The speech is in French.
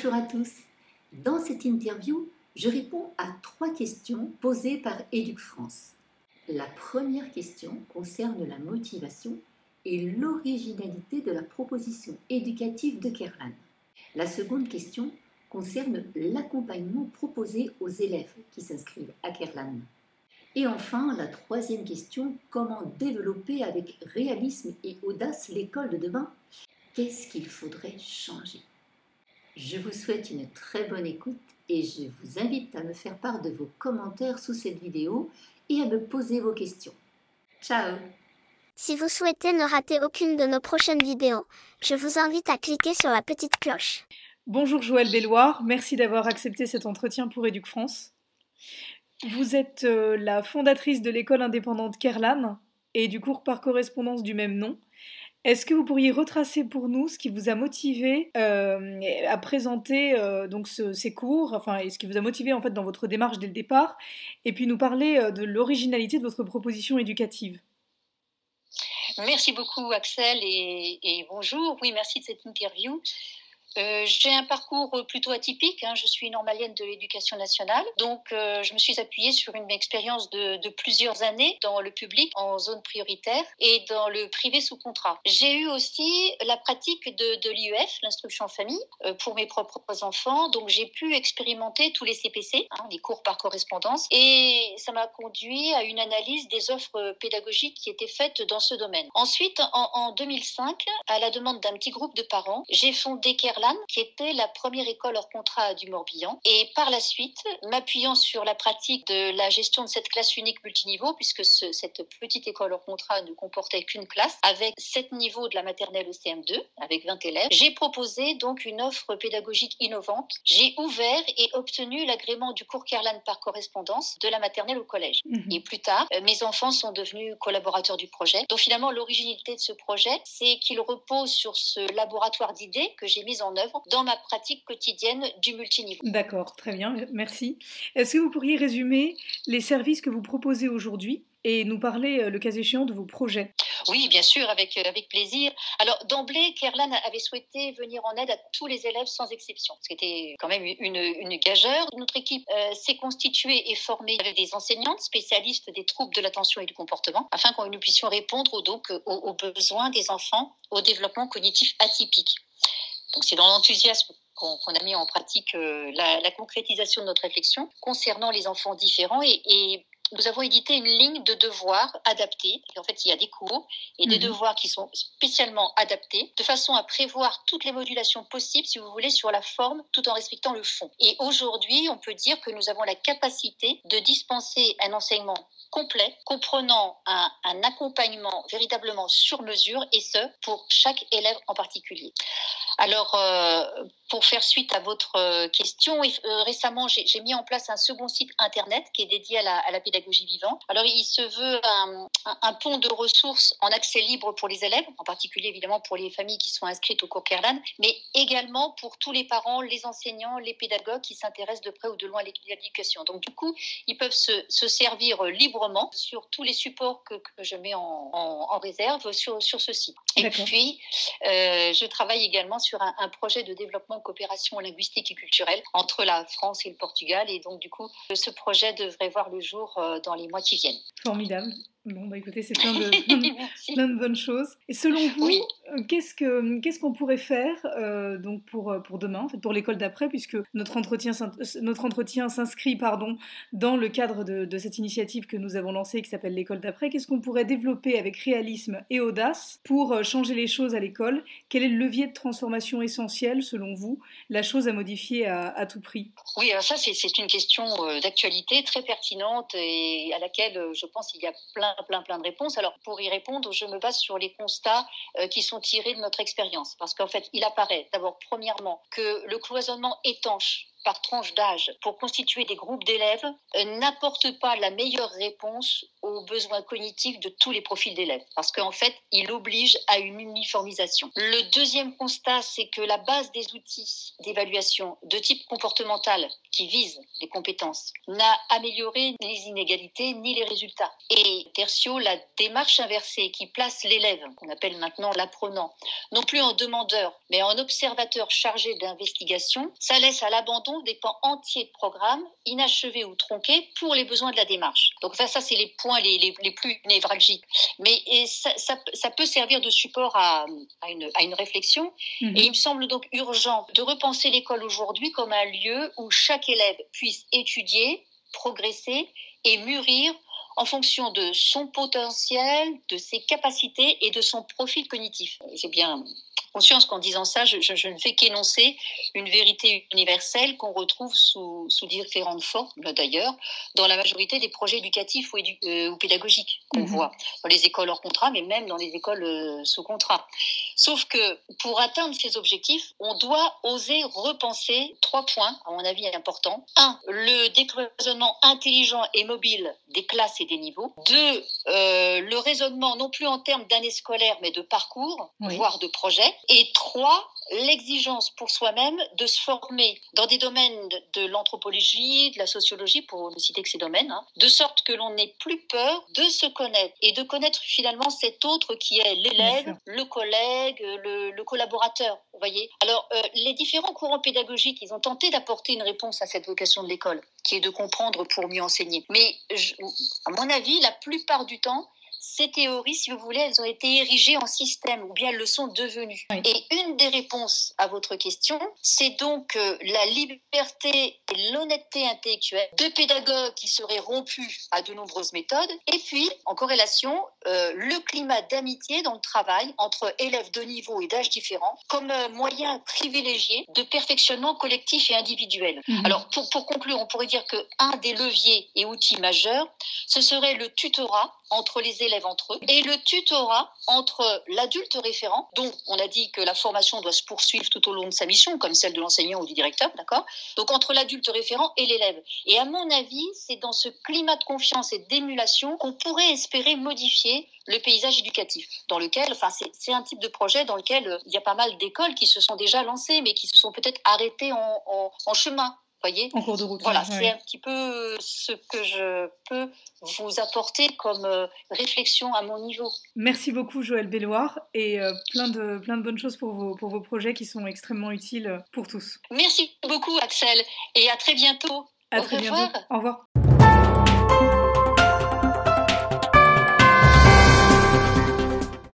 Bonjour à tous. Dans cette interview, je réponds à 3 questions posées par Éduc France. La première question concerne la motivation et l'originalité de la proposition éducative de Kerlan. La seconde question concerne l'accompagnement proposé aux élèves qui s'inscrivent à Kerlan. Et enfin, la troisième question, comment développer avec réalisme et audace l'école de demain? Qu'est-ce qu'il faudrait changer? Je vous souhaite une très bonne écoute et je vous invite à me faire part de vos commentaires sous cette vidéo et à me poser vos questions. Ciao! Si vous souhaitez ne rater aucune de nos prochaines vidéos, je vous invite à cliquer sur la petite cloche. Bonjour Joëlle Belloir, merci d'avoir accepté cet entretien pour Éduc France. Vous êtes la fondatrice de l'école indépendante Kerlan et du cours par correspondance du même nom. Est-ce que vous pourriez retracer pour nous ce qui vous a motivé à présenter ces cours, et ce qui vous a motivé en fait dans votre démarche dès le départ, et puis nous parler de l'originalité de votre proposition éducative? Merci beaucoup Axel et bonjour. Oui, merci de cette interview. J'ai un parcours plutôt atypique, je suis normalienne de l'éducation nationale, donc je me suis appuyée sur une expérience de plusieurs années dans le public en zone prioritaire et dans le privé sous contrat. J'ai eu aussi la pratique de l'IEF, l'instruction en famille, pour mes propres enfants, donc j'ai pu expérimenter tous les CPC, les cours par correspondance, et ça m'a conduit à une analyse des offres pédagogiques qui étaient faites dans ce domaine. Ensuite, en 2005, à la demande d'un petit groupe de parents, j'ai fondé Kerlan, qui était la première école hors contrat du Morbihan. Et par la suite, m'appuyant sur la pratique de la gestion de cette classe unique multiniveau, puisque cette petite école hors contrat ne comportait qu'une classe, avec 7 niveaux de la maternelle au CM2, avec 20 élèves, j'ai proposé donc une offre pédagogique innovante. J'ai ouvert et obtenu l'agrément du cours Kerlan par correspondance de la maternelle au collège. Et plus tard, mes enfants sont devenus collaborateurs du projet. Donc finalement, l'originalité de ce projet, c'est qu'il repose sur ce laboratoire d'idées que j'ai mis en œuvre dans ma pratique quotidienne du multiniveau. D'accord, très bien, merci. Est-ce que vous pourriez résumer les services que vous proposez aujourd'hui et nous parler, le cas échéant, de vos projets? Oui, bien sûr, avec plaisir. Alors, d'emblée, Kerlan avait souhaité venir en aide à tous les élèves sans exception. C'était quand même une gageure. Notre équipe s'est constituée et formée avec des enseignantes spécialistes des troubles de l'attention et du comportement, afin que nous puissions répondre aux besoins des enfants au développement cognitif atypique. Donc, c'est dans l'enthousiasme qu'on a mis en pratique la concrétisation de notre réflexion concernant les enfants différents et nous avons édité une ligne de devoirs adaptés. En fait, il y a des cours et des devoirs qui sont spécialement adaptés de façon à prévoir toutes les modulations possibles, si vous voulez, sur la forme tout en respectant le fond. Et aujourd'hui, on peut dire que nous avons la capacité de dispenser un enseignement complet, comprenant un accompagnement véritablement sur mesure, et ce, pour chaque élève en particulier. Alors, pour faire suite à votre question, récemment, j'ai mis en place un second site internet qui est dédié à la pédagogie vivante. Alors, il se veut un pont de ressources en accès libre pour les élèves, en particulier évidemment pour les familles qui sont inscrites au cours Kerlan, mais également pour tous les parents, les enseignants, les pédagogues qui s'intéressent de près ou de loin à l'éducation. Donc, du coup, ils peuvent se servir librement sur tous les supports que je mets en réserve sur ce site. Et puis, je travaille également sur un projet de développement coopération linguistique et culturelle entre la France et le Portugal. Et donc, du coup, ce projet devrait voir le jour dans les mois qui viennent. Formidable. Bon, écoutez, c'est plein de bonnes choses. Et selon vous, oui, qu'est-ce qu'on pourrait faire donc pour demain, en fait, pour l'école d'après, puisque notre entretien s'inscrit dans le cadre de cette initiative que nous avons lancée qui s'appelle l'école d'après. Qu'est-ce qu'on pourrait développer avec réalisme et audace pour changer les choses à l'école? Quel est le levier de transformation essentiel, selon vous, la chose à modifier à tout prix? Oui, alors ça, c'est une question d'actualité très pertinente et à laquelle je pense il y a plein de réponses. Alors, pour y répondre, je me base sur les constats qui sont tirés de notre expérience. Parce qu'en fait, il apparaît d'abord, premièrement, que le cloisonnement étanche par tranche d'âge pour constituer des groupes d'élèves n'apporte pas la meilleure réponse aux besoins cognitifs de tous les profils d'élèves, parce qu'en fait, il oblige à une uniformisation. Le deuxième constat, c'est que la base des outils d'évaluation de type comportemental qui visent les compétences n'a amélioré ni les inégalités ni les résultats. Et tertio, la démarche inversée qui place l'élève, qu'on appelle maintenant l'apprenant, non plus en demandeur, mais en observateur chargé d'investigation, ça laisse à l'abandon des pans entiers de programmes inachevés ou tronqués pour les besoins de la démarche. Donc ça c'est les points les plus névralgiques. Mais ça peut servir de support à une réflexion. Et il me semble donc urgent de repenser l'école aujourd'hui comme un lieu où chaque élève puisse étudier, progresser et mûrir en fonction de son potentiel, de ses capacités et de son profil cognitif. J'ai bien conscience qu'en disant ça, je ne fais qu'énoncer une vérité universelle qu'on retrouve sous différentes formes, d'ailleurs, dans la majorité des projets éducatifs ou pédagogiques qu'on voit dans les écoles hors contrat, mais même dans les écoles sous contrat. Sauf que pour atteindre ces objectifs, on doit oser repenser 3 points, à mon avis, importants. 1, le décloisonnement intelligent et mobile des classes et des niveaux. 2, le raisonnement non plus en termes d'année scolaire, mais de parcours, voire de projet. Et 3, l'exigence pour soi-même de se former dans des domaines de l'anthropologie, de la sociologie, pour ne citer que ces domaines, de sorte que l'on n'ait plus peur de se connaître et de connaître finalement cet autre qui est l'élève, le collègue, le collaborateur. Vous voyez ? Alors, les différents courants pédagogiques, ils ont tenté d'apporter une réponse à cette vocation de l'école, qui est de comprendre pour mieux enseigner. Mais, à mon avis, la plupart du temps, ces théories, si vous voulez, elles ont été érigées en système, ou bien elles le sont devenues. Et une des réponses à votre question, c'est donc la liberté et l'honnêteté intellectuelle de pédagogues qui seraient rompus à de nombreuses méthodes, et puis, en corrélation, le climat d'amitié dans le travail entre élèves de niveau et d'âge différents, comme moyen privilégié de perfectionnement collectif et individuel. Alors, pour conclure, on pourrait dire qu'un des leviers et outils majeurs, ce serait le tutorat entre les élèves entre eux, et le tutorat entre l'adulte référent, dont on a dit que la formation doit se poursuivre tout au long de sa mission, comme celle de l'enseignant ou du directeur, d'accord ? Donc entre l'adulte référent et l'élève. Et à mon avis, c'est dans ce climat de confiance et d'émulation qu'on pourrait espérer modifier le paysage éducatif, dans lequel, c'est un type de projet dans lequel il y a pas mal d'écoles qui se sont déjà lancées, mais qui se sont peut-être arrêtées en chemin. Voyez, en cours de route. Voilà, c'est un petit peu ce que je peux vous apporter comme réflexion à mon niveau. Merci beaucoup Joëlle Belloir et plein de bonnes choses pour vos projets qui sont extrêmement utiles pour tous. Merci beaucoup Axel et à très bientôt. À très bientôt. Au revoir.